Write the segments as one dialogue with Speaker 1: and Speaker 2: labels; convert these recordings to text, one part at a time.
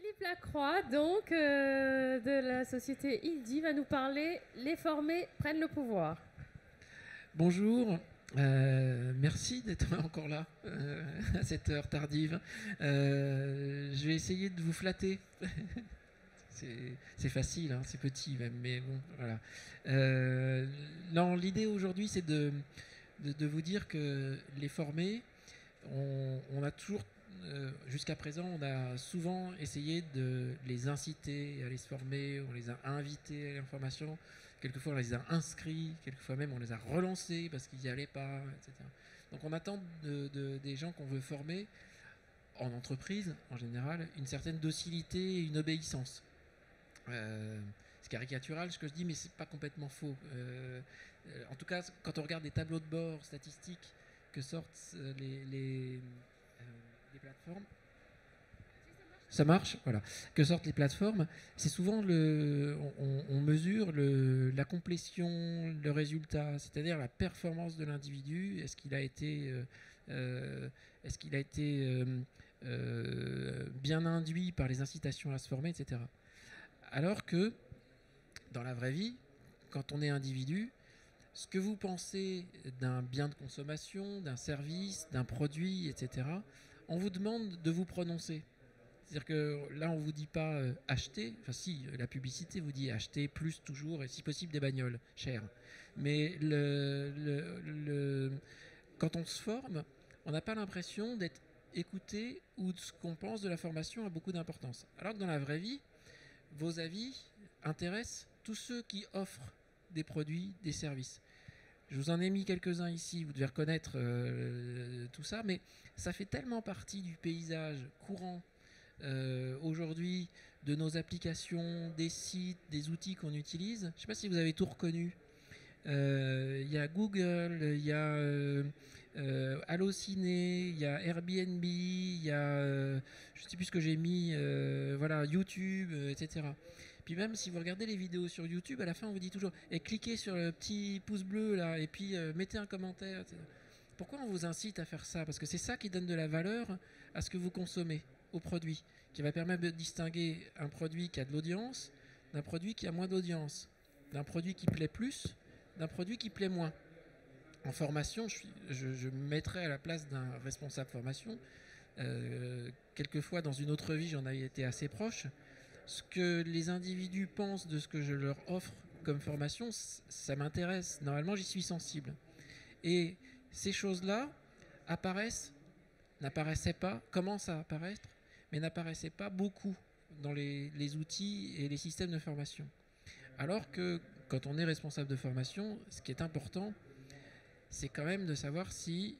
Speaker 1: Philippe Lacroix, donc, de la société ILDI, va nous parler «Les formés prennent le pouvoir».
Speaker 2: Bonjour, merci d'être encore là à cette heure tardive. Je vais essayer de vous flatter. C'est facile, hein, c'est petit même, mais bon, voilà. Non, l'idée aujourd'hui, c'est de vous dire que les formés, on a toujours, jusqu'à présent, on a souvent essayé de les inciter à aller se former, on les a invités à l'information, quelquefois on les a inscrits, quelquefois même on les a relancés parce qu'ils n'y allaient pas, etc. Donc on attend des gens qu'on veut former, en entreprise en général, une certaine docilité et une obéissance. C'est caricatural ce que je dis, mais c'est pas complètement faux. En tout cas, quand on regarde des tableaux de bord statistiques que sortent les plateformes, ça marche, voilà. Que sortent les plateformes, c'est souvent on mesure la complétion, le résultat, c'est-à-dire la performance de l'individu. Est-ce qu'il a été, bien induit par les incitations à se former, etc. Alors que dans la vraie vie, quand on est individu, ce que vous pensez d'un bien de consommation, d'un service, d'un produit, etc., on vous demande de vous prononcer. C'est-à-dire que là, on ne vous dit pas acheter, enfin si, la publicité vous dit acheter plus toujours, et si possible des bagnoles chères. Mais quand on se forme, on n'a pas l'impression d'être écouté ou de ce qu'on pense de la formation a beaucoup d'importance. Alors que dans la vraie vie, vos avis intéressent tous ceux qui offrent des produits, des services. Je vous en ai mis quelques-uns ici, vous devez reconnaître tout ça, mais ça fait tellement partie du paysage courant aujourd'hui, de nos applications, des sites, des outils qu'on utilise. Je ne sais pas si vous avez tout reconnu. Il y a Google, il y a Allociné, il y a Airbnb, il y a, je ne sais plus ce que j'ai mis, voilà, YouTube, etc. Puis même si vous regardez les vidéos sur YouTube, à la fin on vous dit toujours et cliquez sur le petit pouce bleu là et puis mettez un commentaire, etc. Pourquoi on vous incite à faire ça? Parce que c'est ça qui donne de la valeur à ce que vous consommez, au produit, qui va permettre de distinguer un produit qui a de l'audience d'un produit qui a moins d'audience, d'un produit qui plaît plus, d'un produit qui plaît moins. En formation, je me mettrais à la place d'un responsable formation. Quelquefois, dans une autre vie, j'en avais été assez proche. Ce que les individus pensent de ce que je leur offre comme formation, ça m'intéresse. Normalement, j'y suis sensible. Et ces choses-là n'apparaissaient pas, commencent à apparaître, mais n'apparaissaient pas beaucoup dans les outils et les systèmes de formation. Alors que quand on est responsable de formation, ce qui est important, c'est quand même de savoir si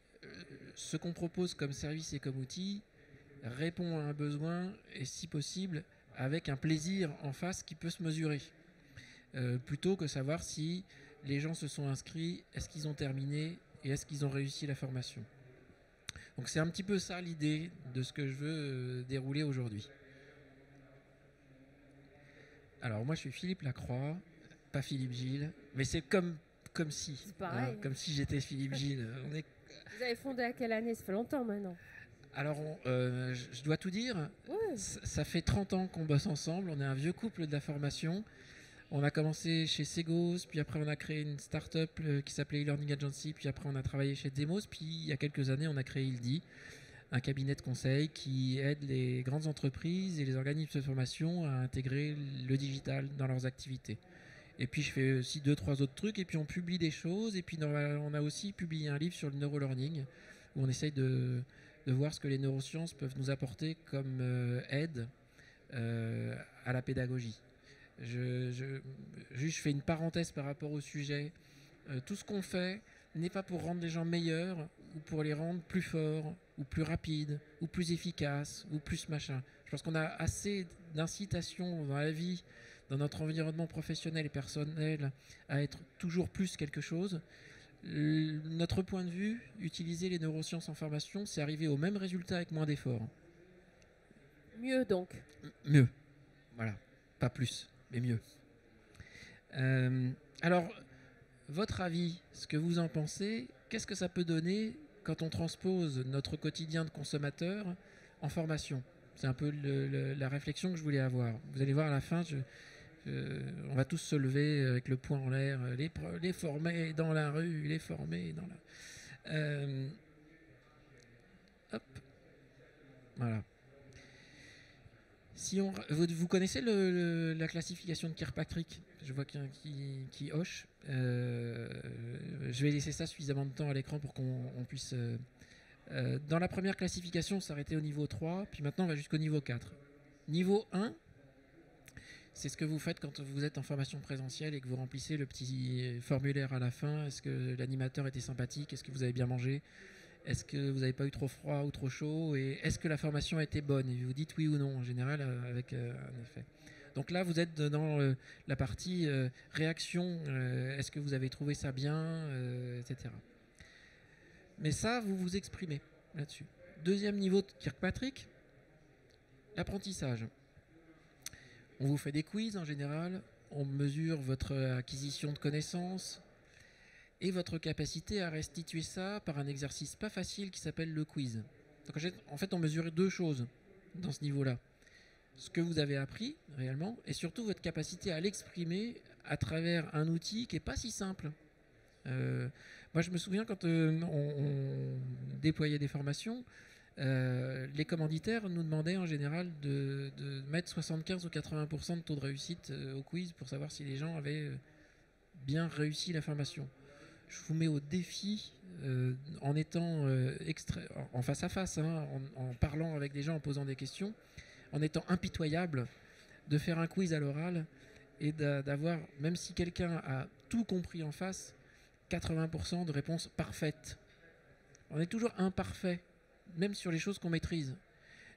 Speaker 2: ce qu'on propose comme service et comme outil répond à un besoin et si possible avec un plaisir en face qui peut se mesurer. Plutôt que savoir si les gens se sont inscrits, est-ce qu'ils ont terminé et est-ce qu'ils ont réussi la formation. Donc c'est un petit peu ça l'idée de ce que je veux dérouler aujourd'hui. Alors moi je suis Philippe Lacroix, pas Philippe Gilles, mais c'est comme si,
Speaker 1: pareil.
Speaker 2: comme si j'étais Philippe Gilles.
Speaker 1: Vous avez fondé à quelle année? Ça fait longtemps maintenant.
Speaker 2: Alors, je dois tout dire,
Speaker 1: Ouais.
Speaker 2: ça fait 30 ans qu'on bosse ensemble, on est un vieux couple de la formation. On a commencé chez Segos, puis après on a créé une start-up qui s'appelait e-Learning Agency, puis après on a travaillé chez Demos, puis il y a quelques années on a créé ILDI, un cabinet de conseil qui aide les grandes entreprises et les organismes de formation à intégrer le digital dans leurs activités. Et puis je fais aussi 2-3 autres trucs, et puis on publie des choses, et puis on a aussi publié un livre sur le neurolearning, où on essaye de voir ce que les neurosciences peuvent nous apporter comme aide à la pédagogie. Je fais une parenthèse par rapport au sujet. Tout ce qu'on fait n'est pas pour rendre les gens meilleurs ou pour les rendre plus forts ou plus rapides ou plus efficaces ou plus machin. Je pense qu'on a assez d'incitation dans la vie, dans notre environnement professionnel et personnel, à être toujours plus quelque chose. Notre point de vue, utiliser les neurosciences en formation, c'est arriver au même résultat avec moins d'efforts.
Speaker 1: Mieux donc.
Speaker 2: Mieux. Voilà. Pas plus, mais mieux. Alors, votre avis, ce que vous en pensez, qu'est-ce que ça peut donner quand on transpose notre quotidien de consommateur en formation? C'est un peu la réflexion que je voulais avoir. Vous allez voir à la fin, on va tous se lever avec le poing en l'air, les former dans la rue, les former dans la... hop, voilà. Si vous connaissez la classification de Kirkpatrick? Je vois qu'il y en a qui hoche. Je vais laisser ça suffisamment de temps à l'écran pour qu'on puisse... dans la première classification, s'arrêter au niveau 3, puis maintenant on va jusqu'au niveau 4. Niveau 1, c'est ce que vous faites quand vous êtes en formation présentielle et que vous remplissez le petit formulaire à la fin. Est-ce que l'animateur était sympathique? Est-ce que vous avez bien mangé? Est-ce que vous n'avez pas eu trop froid ou trop chaud? Et est-ce que la formation a été bonne? Et vous dites oui ou non, en général, avec un effet. Donc là, vous êtes dans la partie réaction. Est-ce que vous avez trouvé ça bien, etc. Mais ça, vous vous exprimez là-dessus. Deuxième niveau de Kirkpatrick, l'apprentissage. On vous fait des quiz en général, on mesure votre acquisition de connaissances et votre capacité à restituer ça par un exercice pas facile qui s'appelle le quiz. Donc en fait, on mesure deux choses dans ce niveau-là. Ce que vous avez appris réellement et surtout votre capacité à l'exprimer à travers un outil qui n'est pas si simple. Moi, je me souviens quand on déployait des formations, les commanditaires nous demandaient en général de mettre 75 ou 80% de taux de réussite au quiz pour savoir si les gens avaient bien réussi la formation. Je vous mets au défi, en étant en face à face, hein, en parlant avec des gens, en posant des questions, en étant impitoyable, de faire un quiz à l'oral et d'avoir, même si quelqu'un a tout compris en face, 80% de réponses parfaites. On est toujours imparfait, même sur les choses qu'on maîtrise.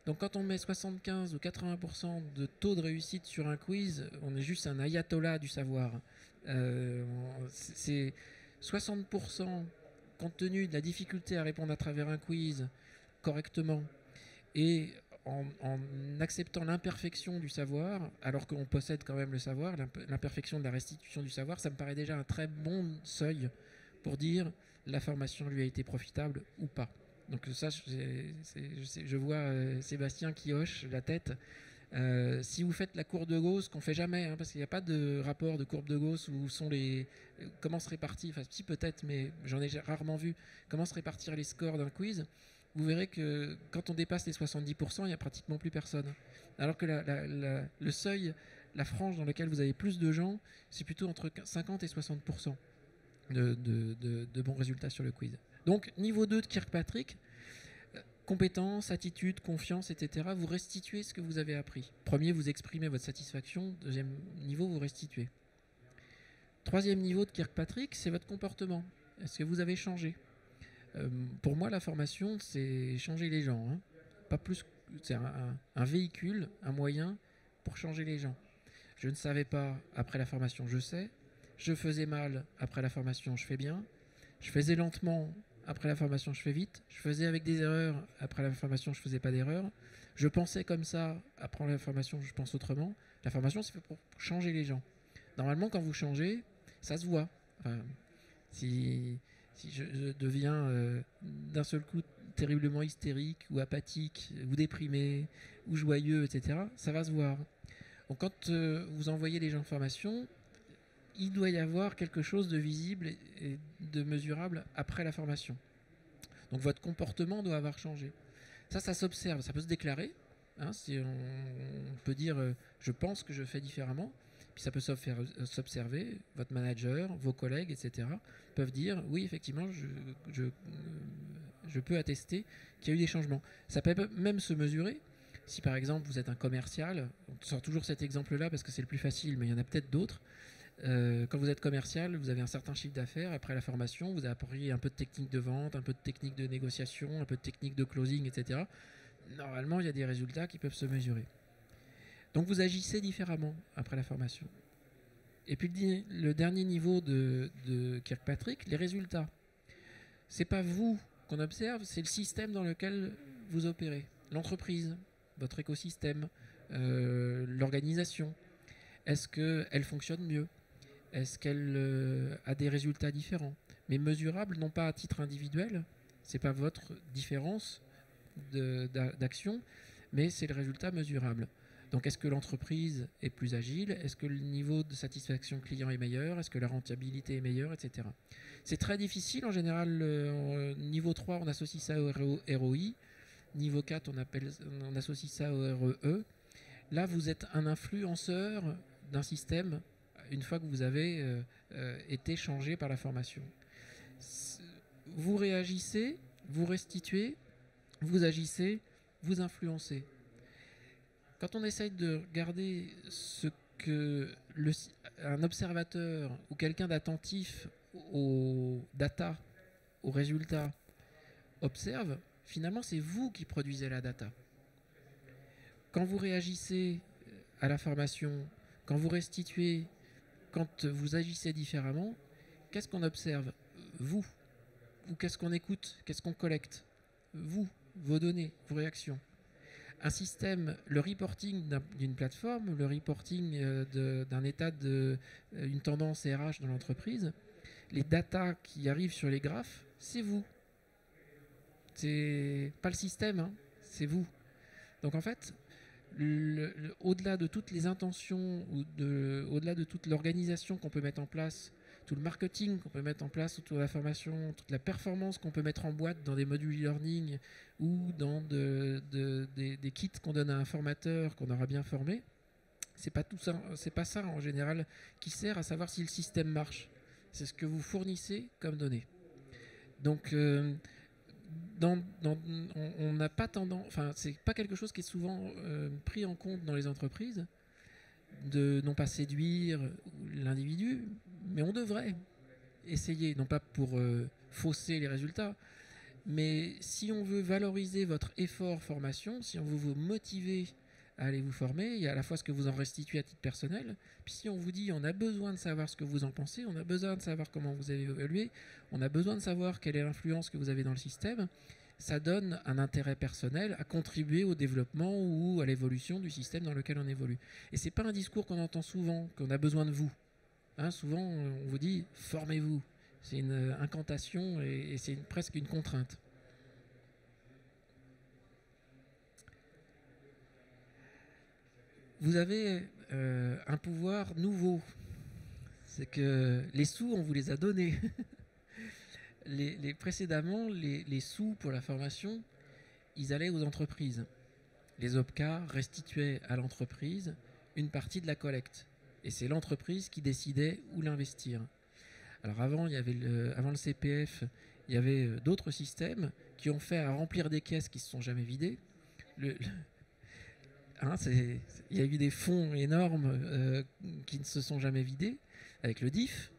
Speaker 2: Donc quand on met 75 ou 80% de taux de réussite sur un quiz, on est juste un ayatollah du savoir. C'est 60% compte tenu de la difficulté à répondre à travers un quiz correctement et en acceptant l'imperfection du savoir, alors qu'on possède quand même le savoir, l'imperfection de la restitution du savoir, ça me paraît déjà un très bon seuil pour dire la formation lui a été profitable ou pas. Donc ça, je vois Sébastien qui hoche la tête. Si vous faites la courbe de Gauss, qu'on ne fait jamais, hein, parce qu'il n'y a pas de rapport de courbe de Gauss où sont comment se répartir, enfin si peut-être, mais j'en ai rarement vu, comment se répartir les scores d'un quiz. Vous verrez que quand on dépasse les 70%, il n'y a pratiquement plus personne. Alors que le seuil, la frange dans laquelle vous avez plus de gens, c'est plutôt entre 50 et 60% de bons résultats sur le quiz. Donc, niveau 2 de Kirkpatrick, compétences, attitude, confiance, etc. Vous restituez ce que vous avez appris. Premier, vous exprimez votre satisfaction. Deuxième niveau, vous restituez. Troisième niveau de Kirkpatrick, c'est votre comportement. Est-ce que vous avez changé? Pour moi, la formation, c'est changer les gens. Hein. Pas plus, c'est un véhicule, un moyen pour changer les gens. Je ne savais pas après la formation, je sais. Je faisais mal après la formation, je fais bien. Je faisais lentement après la formation, je fais vite. Je faisais avec des erreurs après la formation, je faisais pas d'erreurs. Je pensais comme ça après la formation, je pense autrement. La formation, c'est fait pour changer les gens. Normalement, quand vous changez, ça se voit. Enfin, si je deviens d'un seul coup terriblement hystérique ou apathique ou déprimé ou joyeux, etc., ça va se voir. Donc quand vous envoyez les gens en formation, il doit y avoir quelque chose de visible et de mesurable après la formation. Donc votre comportement doit avoir changé. Ça s'observe, ça peut se déclarer. Hein, si on peut dire je pense que je fais différemment. Puis ça peut s'observer, votre manager, vos collègues, etc. peuvent dire oui, effectivement, je peux attester qu'il y a eu des changements. Ça peut même se mesurer. Si par exemple vous êtes un commercial, on sort toujours cet exemple-là parce que c'est le plus facile, mais il y en a peut-être d'autres. Quand vous êtes commercial, vous avez un certain chiffre d'affaires. Après la formation, vous avez appris un peu de technique de vente, un peu de technique de négociation, un peu de technique de closing, etc. Normalement, il y a des résultats qui peuvent se mesurer. Donc vous agissez différemment après la formation. Et puis le dernier niveau de Kirkpatrick, les résultats. C'est pas vous qu'on observe, c'est le système dans lequel vous opérez. L'entreprise, votre écosystème, l'organisation. Est-ce qu'elle fonctionne mieux? Est-ce qu'elle a des résultats différents? Mais mesurables, non pas à titre individuel, c'est pas votre différence d'action, mais c'est le résultat mesurable. Donc est-ce que l'entreprise est plus agile? Est-ce que le niveau de satisfaction client est meilleur? Est-ce que la rentabilité est meilleure, etc. C'est très difficile en général. Niveau 3, on associe ça au ROI. Niveau 4, on associe ça au REE. Là, vous êtes un influenceur d'un système une fois que vous avez été changé par la formation. Vous réagissez, vous restituez, vous agissez, vous influencez. Quand on essaye de regarder ce que un observateur ou quelqu'un d'attentif aux data, aux résultats, observe, finalement c'est vous qui produisez la data. Quand vous réagissez à la formation, quand vous restituez, quand vous agissez différemment, qu'est-ce qu'on observe? Vous. Ou qu'est-ce qu'on écoute? Qu'est-ce qu'on collecte? Vous, vos données, vos réactions. Un système, le reporting d'une plateforme, le reporting d'un état d'une tendance RH dans l'entreprise, les datas qui arrivent sur les graphes, c'est vous. C'est pas le système, hein, c'est vous. Donc en fait, au-delà de toutes les intentions, au-delà de toute l'organisation qu'on peut mettre en place, tout le marketing qu'on peut mettre en place autour de la formation, toute la performance qu'on peut mettre en boîte dans des modules e-learning ou dans des kits qu'on donne à un formateur qu'on aura bien formé, c'est pas tout ça, c'est pas ça en général qui sert à savoir si le système marche. C'est ce que vous fournissez comme données. Donc on n'a pas tendance, enfin c'est pas quelque chose qui est souvent pris en compte dans les entreprises, de non pas séduire l'individu, mais on devrait essayer, non pas pour fausser les résultats, mais si on veut valoriser votre effort formation, si on veut vous motiver à aller vous former, il y a à la fois ce que vous en restituez à titre personnel, puis si on vous dit on a besoin de savoir ce que vous en pensez, on a besoin de savoir comment vous avez évolué, on a besoin de savoir quelle est l'influence que vous avez dans le système, ça donne un intérêt personnel à contribuer au développement ou à l'évolution du système dans lequel on évolue. Et c'est pas un discours qu'on entend souvent, qu'on a besoin de vous. Hein, souvent, on vous dit « formez-vous ». C'est une incantation et c'est presque une contrainte. Vous avez un pouvoir nouveau. C'est que les sous, on vous les a donnés. Précédemment, les sous pour la formation, ils allaient aux entreprises. Les OPCA restituaient à l'entreprise une partie de la collecte. Et c'est l'entreprise qui décidait où l'investir. Alors avant, avant le CPF, il y avait d'autres systèmes qui ont fait à remplir des caisses qui ne se sont jamais vidées. Il y a eu des fonds énormes qui ne se sont jamais vidés avec le DIF.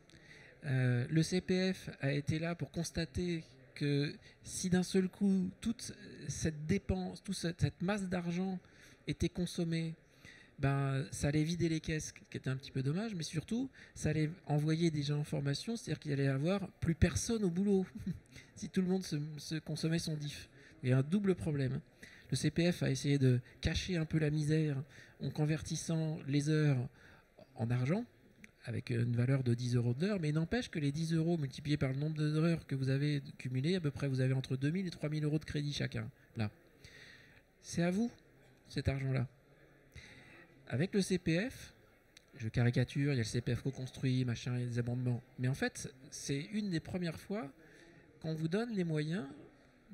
Speaker 2: Le CPF a été là pour constater que si d'un seul coup toute cette dépense, toute cette masse d'argent était consommée, ça allait vider les caisses, ce qui était un petit peu dommage, mais surtout ça allait envoyer des gens en formation, c'est-à-dire qu'il allait y avoir plus personne au boulot si tout le monde se consommait son DIF. Il y a un double problème. Le CPF a essayé de cacher un peu la misère en convertissant les heures en argent, avec une valeur de 10 € de l'heure, mais il n'empêche que les 10 € multipliés par le nombre d'heures que vous avez cumulé, à peu près vous avez entre 2 000 et 3 000 € de crédit chacun. Là, c'est à vous, cet argent-là. Avec le CPF, je caricature, il y a le CPF co-construit, machin, il y a des abondements. Mais en fait, c'est une des premières fois qu'on vous donne les moyens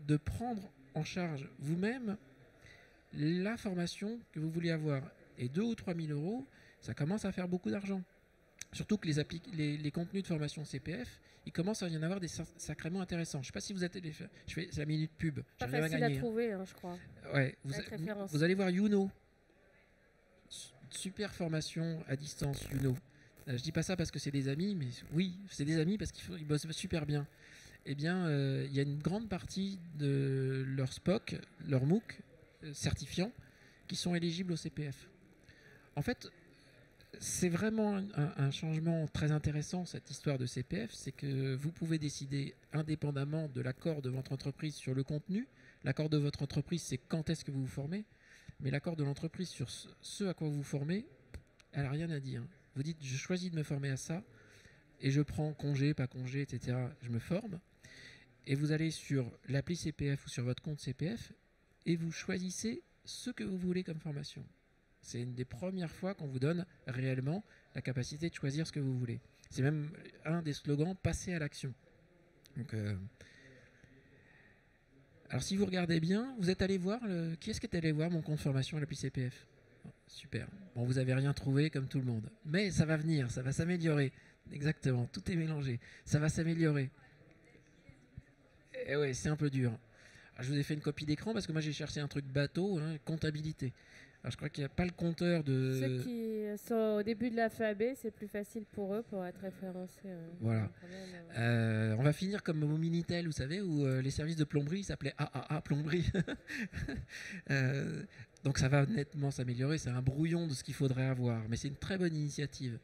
Speaker 2: de prendre en charge vous-même la formation que vous voulez avoir. Et 2 ou 3 000 €, ça commence à faire beaucoup d'argent. Surtout que les contenus de formation CPF, il commence à y en avoir des sacrément intéressants. Je ne sais pas si vous êtes... C'est la minute pub.
Speaker 1: Pas facile à trouver, hein, je crois.
Speaker 2: Ouais, vous allez voir Youno. Super formation à distance, Youno. Je dis pas ça parce que c'est des amis, mais oui, c'est des amis parce qu'ils bossent super bien. Eh bien, il y a une grande partie de leur SPOC, leur MOOC certifiants, qui sont éligibles au CPF. En fait, c'est vraiment un changement très intéressant, cette histoire de CPF, c'est que vous pouvez décider indépendamment de l'accord de votre entreprise sur le contenu. L'accord de votre entreprise, c'est quand est-ce que vous vous formez, mais l'accord de l'entreprise sur ce à quoi vous vous formez, elle n'a rien à dire. Vous dites, je choisis de me former à ça, et je prends congé, pas congé, etc. Je me forme, et vous allez sur l'appli CPF ou sur votre compte CPF, et vous choisissez ce que vous voulez comme formation. C'est une des premières fois qu'on vous donne réellement la capacité de choisir ce que vous voulez. C'est même un des slogans, passer à l'action. Donc, alors si vous regardez bien, vous êtes allé voir, qui est-ce qui est allé voir mon compte formation à l'appli CPF? Super. Bon, vous n'avez rien trouvé comme tout le monde. Mais ça va venir, ça va s'améliorer. Exactement, tout est mélangé. Ça va s'améliorer. Et ouais, c'est un peu dur. Alors, je vous ai fait une copie d'écran parce que moi j'ai cherché un truc bateau, hein, comptabilité. Alors je crois qu'il n'y a pas le compteur de...
Speaker 1: Ceux qui sont au début de l'alphabet, c'est plus facile pour eux pour être référencés.
Speaker 2: Voilà. On va finir comme au Minitel, vous savez, où les services de plomberie s'appelaient AAA plomberie. Donc ça va nettement s'améliorer, c'est un brouillon de ce qu'il faudrait avoir, mais c'est une très bonne initiative.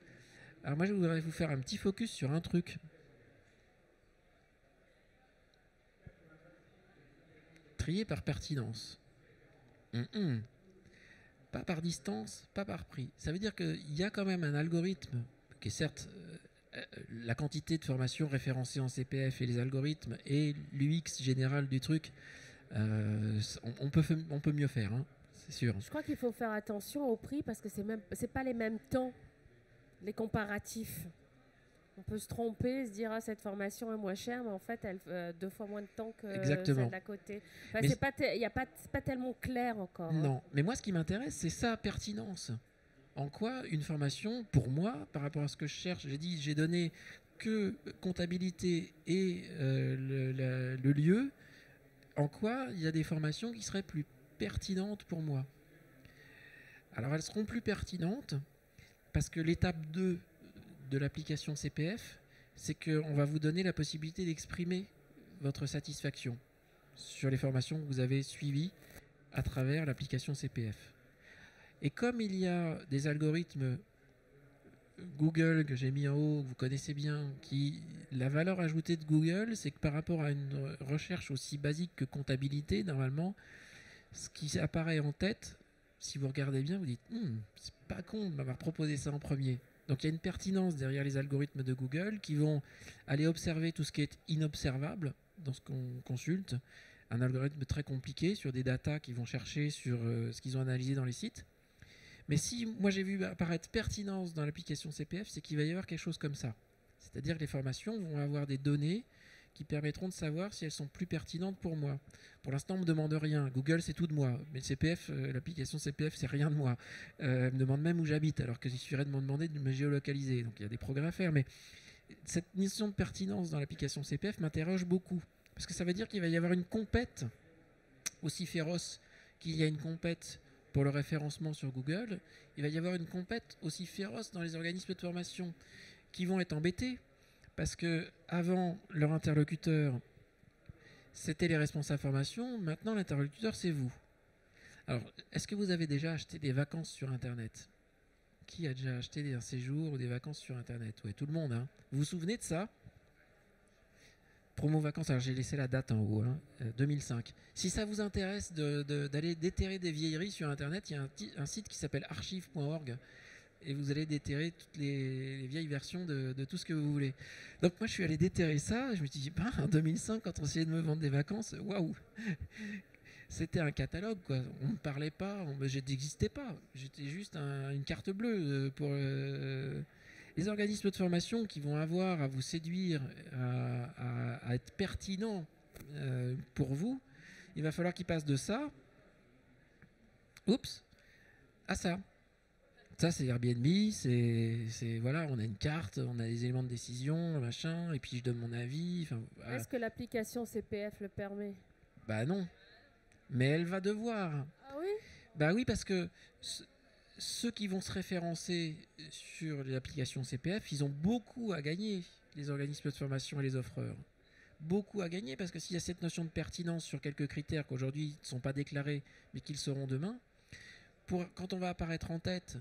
Speaker 2: Alors moi je voudrais vous faire un petit focus sur un truc. Trier par pertinence. Pas par distance, pas par prix. Ça veut dire qu'il y a quand même un algorithme qui est certes la quantité de formation référencée en CPF et les algorithmes et l'UX général du truc, on peut mieux faire, hein, c'est sûr.
Speaker 1: Je crois qu'il faut faire attention au prix parce que c'est pas les mêmes temps, les comparatifs. On peut se tromper, se dire cette formation est moins chère, mais en fait elle 2 fois moins de temps que celle d'à côté. Enfin, c'est pas tellement clair encore.
Speaker 2: Non, hein. Mais moi ce qui m'intéresse c'est sa pertinence. En quoi une formation, pour moi, par rapport à ce que je cherche, j'ai donné que comptabilité et le lieu, en quoi il y a des formations qui seraient plus pertinentes pour moi. Alors elles seront plus pertinentes parce que l'étape 2 de l'application CPF, c'est qu'on va vous donner la possibilité d'exprimer votre satisfaction sur les formations que vous avez suivies à travers l'application CPF. Et comme il y a des algorithmes Google que j'ai mis en haut, que vous connaissez bien, la valeur ajoutée de Google, c'est que par rapport à une recherche aussi basique que comptabilité, normalement, ce qui apparaît en tête, si vous regardez bien, vous dites c'est pas con de m'avoir proposé ça en premier. Donc il y a une pertinence derrière les algorithmes de Google qui vont aller observer tout ce qui est inobservable dans ce qu'on consulte. Un algorithme très compliqué sur des datas qu'ils vont chercher sur ce qu'ils ont analysé dans les sites. Mais si moi j'ai vu apparaître pertinence dans l'application CPF, c'est qu'il va y avoir quelque chose comme ça. C'est-à-dire que les formations vont avoir des données qui permettront de savoir si elles sont plus pertinentes pour moi. Pour l'instant, on ne me demande rien. Google, c'est tout de moi. Mais le CPF, l'application CPF, c'est rien de moi. Elle me demande même où j'habite, alors qu'il suffirait de me demander de me géolocaliser. Donc il y a des progrès à faire. Mais cette notion de pertinence dans l'application CPF m'interroge beaucoup. Parce que ça veut dire qu'il va y avoir une compète aussi féroce qu'il y a une compète pour le référencement sur Google. Il va y avoir une compète aussi féroce dans les organismes de formation qui vont être embêtés. Parce que avant, leur interlocuteur, c'était les responsables formation. Maintenant, l'interlocuteur, c'est vous. Alors, est-ce que vous avez déjà acheté des vacances sur Internet? Qui a déjà acheté un séjour ou des vacances sur Internet? Oui, tout le monde. Hein. Vous vous souvenez de ça? Promo vacances, alors j'ai laissé la date en haut, 2005. Si ça vous intéresse d'aller déterrer des vieilleries sur Internet, il y a un site qui s'appelle archive.org. Et vous allez déterrer toutes les vieilles versions de tout ce que vous voulez. Donc moi je suis allé déterrer ça, et je me suis dit, en 2005 quand on essayait de me vendre des vacances, waouh, c'était un catalogue quoi. On ne parlait pas, je n'existais pas, j'étais juste une carte bleue pour les organismes de formation qui vont avoir à vous séduire, à être pertinents pour vous. Il va falloir qu'ils passent de ça, à ça. Ça, c'est Airbnb, c'est voilà, on a une carte, on a des éléments de décision, machin, et puis je donne mon avis.
Speaker 1: Est-ce que l'application CPF le permet?
Speaker 2: Bah non, mais elle va devoir.
Speaker 1: Ah oui?
Speaker 2: Bah oui, parce que ceux qui vont se référencer sur l'application CPF, ils ont beaucoup à gagner, les organismes de formation et les offreurs. Beaucoup à gagner, parce que s'il y a cette notion de pertinence sur quelques critères qu'aujourd'hui ne sont pas déclarés, mais qu'ils seront demain, quand on va apparaître en tête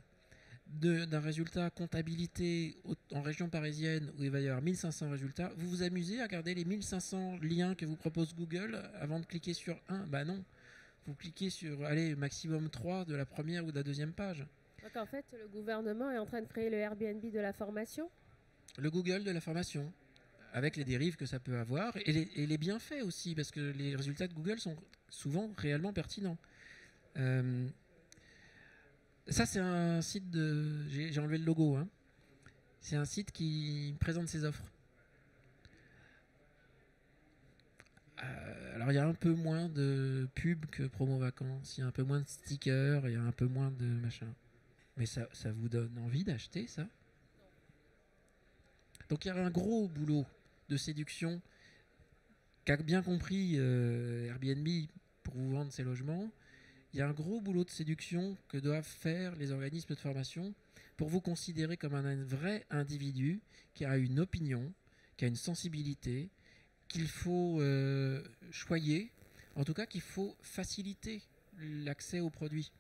Speaker 2: d'un résultat comptabilité en région parisienne où il va y avoir 1500 résultats, vous vous amusez à regarder les 1500 liens que vous propose Google avant de cliquer sur un? Bah non, vous cliquez sur maximum 3 de la première ou de la deuxième page.
Speaker 1: Donc en fait, le gouvernement est en train de créer le Airbnb de la formation?
Speaker 2: Le Google de la formation, avec les dérives que ça peut avoir et les bienfaits aussi, parce que les résultats de Google sont souvent réellement pertinents. Ça, c'est un site de... J'ai enlevé le logo. Hein. C'est un site qui présente ses offres. Alors, il y a un peu moins de pubs que promo vacances. Il y a un peu moins de stickers. Il y a un peu moins de machin. Mais ça vous donne envie d'acheter, ça? Donc, il y a un gros boulot de séduction qu'a bien compris Airbnb pour vous vendre ses logements. Il y a un gros boulot de séduction que doivent faire les organismes de formation pour vous considérer comme un vrai individu qui a une opinion, qui a une sensibilité, qu'il faut choyer, en tout cas qu'il faut faciliter l'accès aux produits.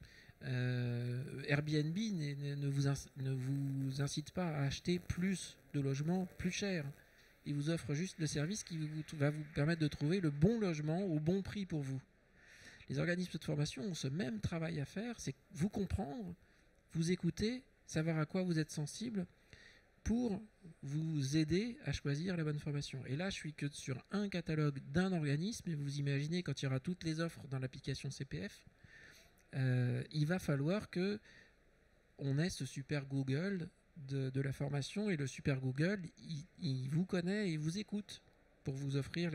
Speaker 2: Airbnb ne vous incite pas à acheter plus de logements plus chers. Il vous offre juste le service qui va vous permettre de trouver le bon logement au bon prix pour vous. Les organismes de formation ont ce même travail à faire, c'est vous comprendre, vous écouter, savoir à quoi vous êtes sensible pour vous aider à choisir la bonne formation. Et là, je suis que sur un catalogue d'un organisme, et vous imaginez quand il y aura toutes les offres dans l'application CPF, il va falloir que on ait ce super Google de la formation, et le super Google, il vous connaît et il vous écoute pour vous offrir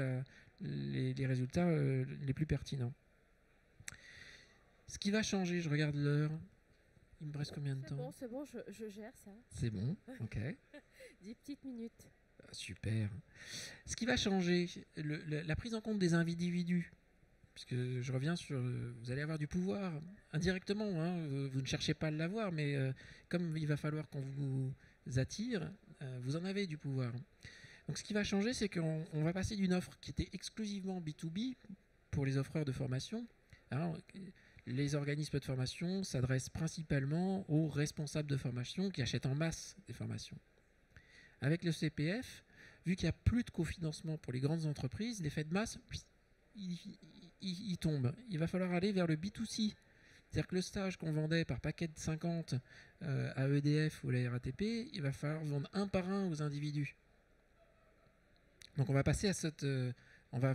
Speaker 2: les résultats les plus pertinents. Ce qui va changer, je regarde l'heure. Il me reste combien de temps?
Speaker 1: C'est bon, je gère ça.
Speaker 2: C'est bon, ok.
Speaker 1: 10 petites minutes.
Speaker 2: Ah, super. Ce qui va changer, la prise en compte des individus, puisque je reviens sur... vous allez avoir du pouvoir indirectement, hein, vous ne cherchez pas à l'avoir, mais comme il va falloir qu'on vous attire, vous en avez du pouvoir. Donc ce qui va changer, c'est qu'on va passer d'une offre qui était exclusivement B2B pour les offreurs de formation. Alors, les organismes de formation s'adressent principalement aux responsables de formation qui achètent en masse des formations. Avec le CPF, vu qu'il n'y a plus de cofinancement pour les grandes entreprises, l'effet de masse, il tombe. Il va falloir aller vers le B2C. C'est-à-dire que le stage qu'on vendait par paquet de 50 à EDF ou la RATP, il va falloir vendre un par un aux individus. Donc on va passer à cette... on va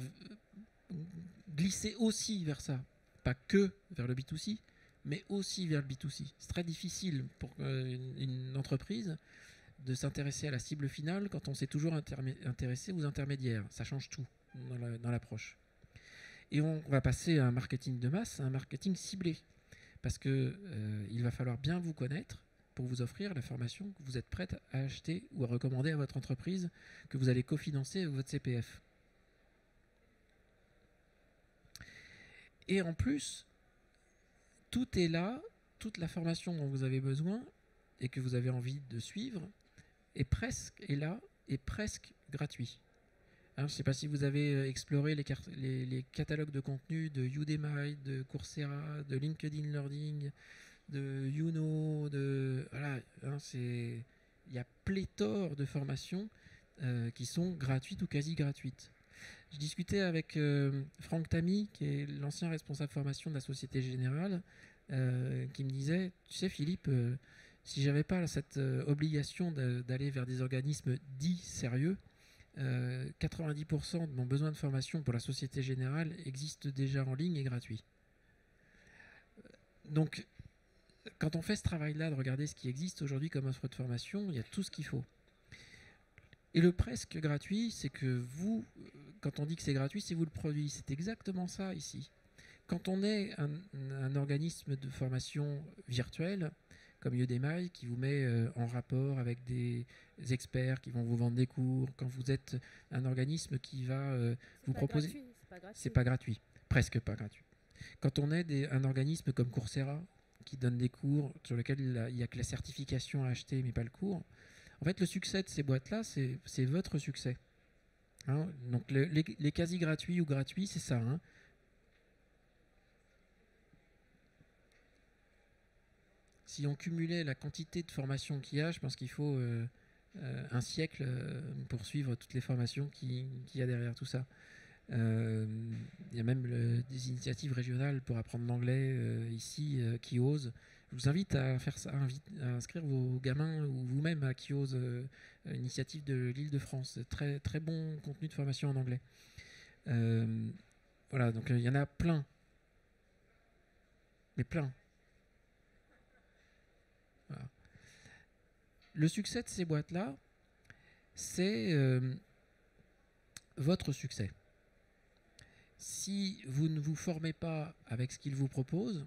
Speaker 2: glisser aussi vers ça. Pas que vers le B2C, mais aussi vers le B2C. C'est très difficile pour une entreprise de s'intéresser à la cible finale quand on s'est toujours intéressé aux intermédiaires. Ça change tout dans l'approche. Et on va passer à un marketing de masse, à un marketing ciblé. Parce que il va falloir bien vous connaître pour vous offrir la formation que vous êtes prête à acheter ou à recommander à votre entreprise, que vous allez cofinancer avec votre CPF. Et en plus, tout est là, toute la formation dont vous avez besoin et que vous avez envie de suivre est là et presque gratuit. Hein, je ne sais pas si vous avez exploré les catalogues de contenu de Udemy, de Coursera, de LinkedIn Learning, de Youno, voilà, hein, il y a pléthore de formations qui sont gratuites ou quasi gratuites. Je discutais avec Franck Tamy, qui est l'ancien responsable formation de la Société Générale, qui me disait, tu sais Philippe, si j'avais pas cette obligation d'aller vers des organismes dits sérieux, 90% de mon besoin de formation pour la Société Générale existe déjà en ligne et gratuit. Donc, quand on fait ce travail-là de regarder ce qui existe aujourd'hui comme offre de formation, il y a tout ce qu'il faut. Et le presque gratuit, c'est que vous, quand on dit que c'est gratuit, c'est vous le produit. C'est exactement ça ici. Quand on est un organisme de formation virtuelle, comme Udemy, qui vous met en rapport avec des experts qui vont vous vendre des cours, quand vous êtes un organisme qui va vous proposer... C'est pas gratuit, presque pas gratuit. Quand on est un organisme comme Coursera, qui donne des cours sur lesquels il n'y a que la certification à acheter, mais pas le cours, en fait, le succès de ces boîtes-là, c'est votre succès. Hein, donc les quasi gratuits ou gratuits, c'est ça. Hein. Si on cumulait la quantité de formations qu'il y a, je pense qu'il faut un siècle pour suivre toutes les formations qu'il y a derrière tout ça. Il y a même des initiatives régionales pour apprendre l'anglais ici qui osent. Je vous invite à faire ça, à inscrire vos gamins ou vous-même à Kiose, initiative de l'Île-de-France. Très, très bon contenu de formation en anglais. Voilà, donc il y en a plein. mais plein. Voilà. Le succès de ces boîtes-là, c'est votre succès. Si vous ne vous formez pas avec ce qu'ils vous proposent,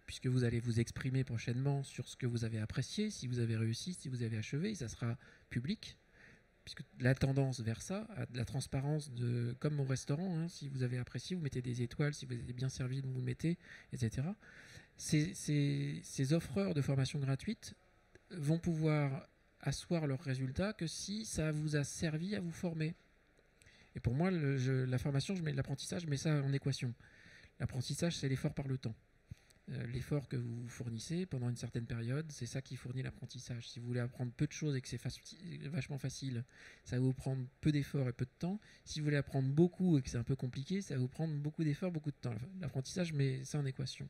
Speaker 2: puisque vous allez vous exprimer prochainement sur ce que vous avez apprécié, si vous avez réussi, si vous avez achevé, ça sera public, puisque la tendance vers ça, la transparence, comme mon restaurant, hein, si vous avez apprécié, vous mettez des étoiles, si vous êtes bien servi, vous le mettez, etc. Ces offreurs de formation gratuite vont pouvoir asseoir leurs résultats que si ça vous a servi à vous former. Et pour moi, la formation, l'apprentissage, je mets ça en équation. L'apprentissage, c'est l'effort par le temps. L'effort que vous fournissez pendant une certaine période, c'est ça qui fournit l'apprentissage. Si vous voulez apprendre peu de choses et que c'est vachement facile, ça va vous prendre peu d'efforts et peu de temps. Si vous voulez apprendre beaucoup et que c'est un peu compliqué, ça va vous prendre beaucoup d'efforts, beaucoup de temps. L'apprentissage, je mets ça en équation.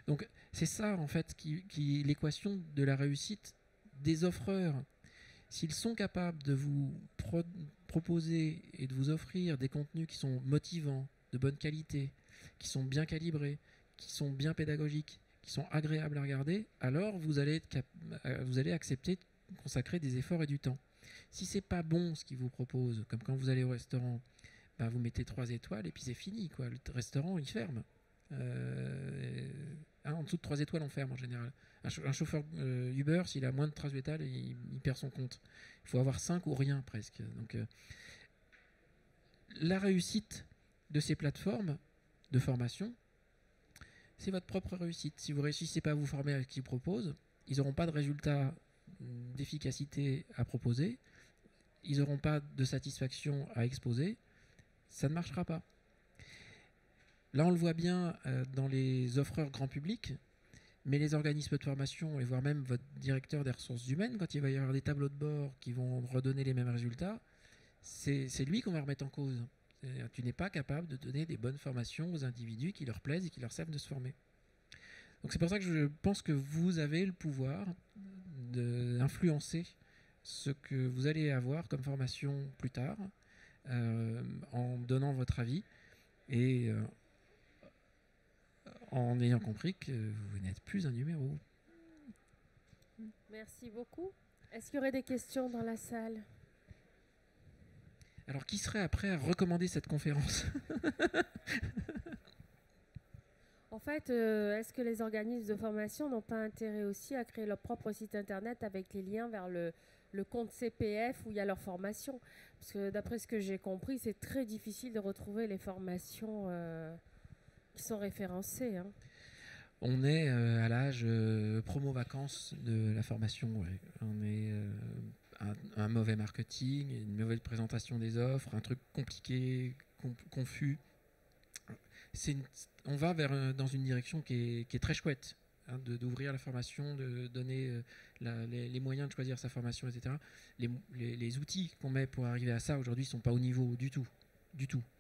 Speaker 2: Donc c'est ça en fait qui l'équation de la réussite des offreurs. S'ils sont capables de vous proposer et de vous offrir des contenus qui sont motivants, de bonne qualité, qui sont bien calibrés, qui sont bien pédagogiques, qui sont agréables à regarder, alors vous allez accepter de consacrer des efforts et du temps. Si c'est pas bon ce qu'ils vous proposent, comme quand vous allez au restaurant, ben vous mettez 3 étoiles et puis c'est fini, quoi. Le restaurant il ferme. En dessous de 3 étoiles on ferme en général. Un chauffeur Uber, s'il a moins de 3 étoiles, il perd son compte. Il faut avoir 5 ou rien presque. Donc la réussite de ces plateformes de formation, c'est votre propre réussite. Si vous ne réussissez pas à vous former avec ce qu'ils proposent, ils n'auront pas de résultats d'efficacité à proposer, ils n'auront pas de satisfaction à exposer, ça ne marchera pas. Là, on le voit bien dans les offreurs grand public, mais les organismes de formation, et voire même votre directeur des ressources humaines, quand il va y avoir des tableaux de bord qui vont redonner les mêmes résultats, c'est lui qu'on va remettre en cause. Tu n'es pas capable de donner des bonnes formations aux individus qui leur plaisent et qui leur servent de se former. Donc c'est pour ça que je pense que vous avez le pouvoir d'influencer ce que vous allez avoir comme formation plus tard, en donnant votre avis et en ayant compris que vous n'êtes plus un numéro.
Speaker 1: Merci beaucoup. Est-ce qu'il y aurait des questions dans la salle ?
Speaker 2: Alors, qui serait après à recommander cette conférence ?
Speaker 1: En fait, est-ce que les organismes de formation n'ont pas intérêt aussi à créer leur propre site internet avec les liens vers le compte CPF où il y a leur formation ? Parce que d'après ce que j'ai compris, c'est très difficile de retrouver les formations qui sont référencées. Hein.
Speaker 2: On est à l'âge promo-vacances de la formation. Ouais. On est un mauvais marketing, une mauvaise présentation des offres, un truc compliqué, confus. On va dans une direction qui est très chouette, hein, d'ouvrir la formation, de donner les moyens de choisir sa formation, etc. Les outils qu'on met pour arriver à ça aujourd'hui ne sont pas au niveau du tout,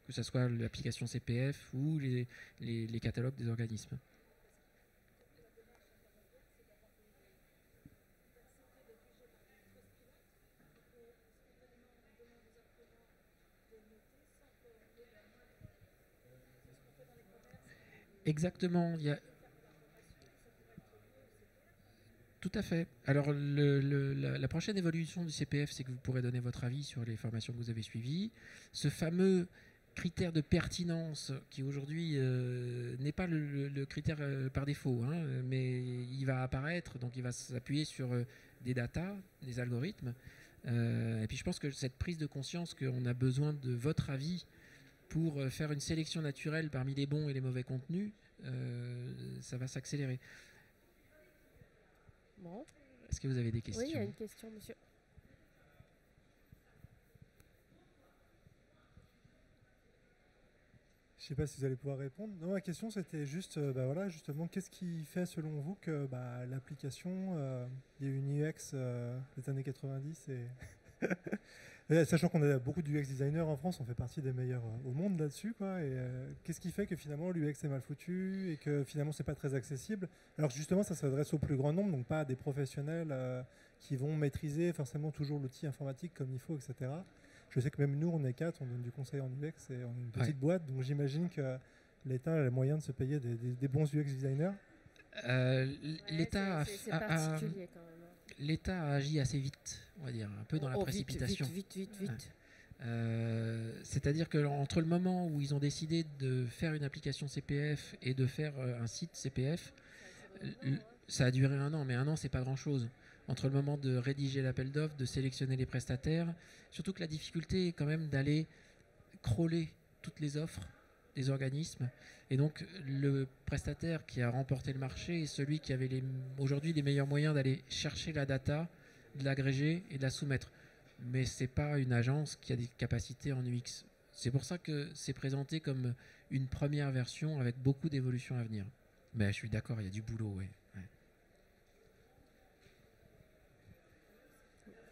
Speaker 2: que ce soit l'application CPF ou les catalogues des organismes. Exactement. Tout à fait. Alors, la prochaine évolution du CPF, c'est que vous pourrez donner votre avis sur les formations que vous avez suivies. Ce fameux critère de pertinence, qui aujourd'hui n'est pas le critère par défaut, hein, mais il va apparaître, donc il va s'appuyer sur des datas, des algorithmes. Et puis je pense que cette prise de conscience qu'on a besoin de votre avis pour faire une sélection naturelle parmi les bons et les mauvais contenus, ça va s'accélérer.
Speaker 1: Bon.
Speaker 2: Est-ce que vous avez des questions ?
Speaker 1: Oui, il y a une question, monsieur.
Speaker 3: Je ne sais pas si vous allez pouvoir répondre. Non, ma question c'était juste, voilà, justement, qu'est-ce qui fait selon vous que l'application, il y a eu une UX des années 90 et sachant qu'on a beaucoup d'UX designers en France, on fait partie des meilleurs au monde là-dessus, quoi. Et qu'est-ce qui fait que finalement l'UX est mal foutu et que finalement c'est pas très accessible, alors que justement ça s'adresse au plus grand nombre, donc pas à des professionnels qui vont maîtriser forcément toujours l'outil informatique comme il faut, etc. Je sais que même nous, on est 4, on donne du conseil en UX et on est une petite boîte, donc j'imagine que l'État a les moyens de se payer des bons UX designers.
Speaker 2: L'État
Speaker 1: c'est particulier quand même.
Speaker 2: L'État a agi assez vite, on va dire, un peu dans la précipitation.
Speaker 1: Vite.
Speaker 2: C'est-à-dire qu'entre le moment où ils ont décidé de faire une application CPF et de faire un site CPF, ça a duré 1 an, mais 1 an, c'est pas grand-chose. Entre le moment de rédiger l'appel d'offres, de sélectionner les prestataires, surtout que la difficulté est quand même d'aller crawler toutes les offres des organismes. Et donc, le prestataire qui a remporté le marché est celui qui avait aujourd'hui les meilleurs moyens d'aller chercher la data, de l'agréger et de la soumettre. Mais ce n'est pas une agence qui a des capacités en UX. C'est pour ça que c'est présenté comme une première version avec beaucoup d'évolutions à venir. Mais je suis d'accord, il y a du boulot, oui. Ouais.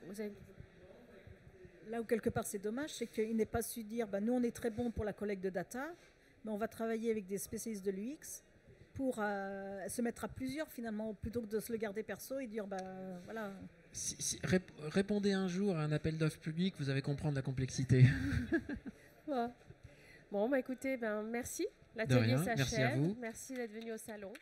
Speaker 1: Vous avez...
Speaker 4: Là où quelque part c'est dommage, c'est qu'il n'ait pas su dire nous on est très bon pour la collecte de data, mais on va travailler avec des spécialistes de l'UX pour se mettre à plusieurs finalement, plutôt que de se le garder perso et dire voilà.
Speaker 2: Répondez un jour à un appel d'offres public, vous allez comprendre la complexité.
Speaker 1: Bon, écoutez, merci. L'atelier s'achève.
Speaker 2: Merci à vous.
Speaker 1: Merci d'être venu au salon.